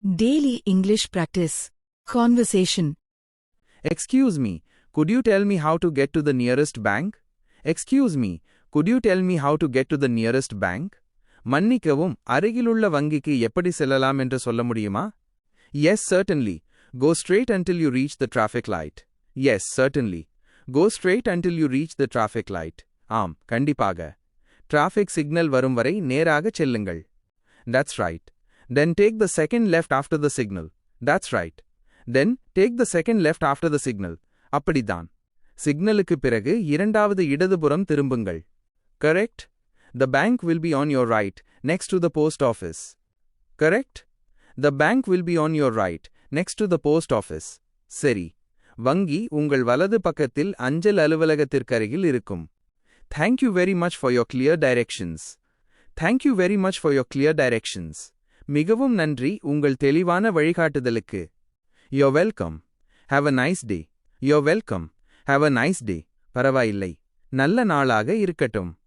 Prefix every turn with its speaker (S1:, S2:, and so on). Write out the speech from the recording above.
S1: Daily English practice. Conversation.
S2: Excuse me, could you tell me how to get to the nearest bank? Excuse me, could you tell me how to get to the nearest bank? மன்னிக்கவும், அருகிலுள்ள வங்கிக்கு எப்படி செல்லலாம் என்று சொல்ல முடியுமா? Yes, certainly. Go straight until you reach the traffic light. Yes, certainly. Go straight until you reach the traffic light. ஆம், கண்டிப்பாக. டிராஃபிக் சிக்னல் வரும் வரை நேராக செல்லுங்கள். That's right. Then take the second left after the signal. That's right. Then take the second left after the signal. அப்படிதான். சிக்னலுக்கு பிறகு இரண்டாவது இடதுபுறம் திரும்புங்கள். Correct? The bank will be on your right, next to the post office. Correct? The bank will be on your right, next to the post office. சரி. வங்கி உங்கள் வலது பக்கத்தில் அஞ்சல் அலுவலகத்திற்கருகில் இருக்கும். Thank you very much for your clear directions. Thank you very much for your clear directions. மிகவும் நன்றி உங்கள் தெளிவான வழிகாட்டுதலுக்கு. You're welcome. Have a nice day. You're welcome. Have a nice day. பரவாயில்லை. நல்ல நாளாக இருக்கட்டும்.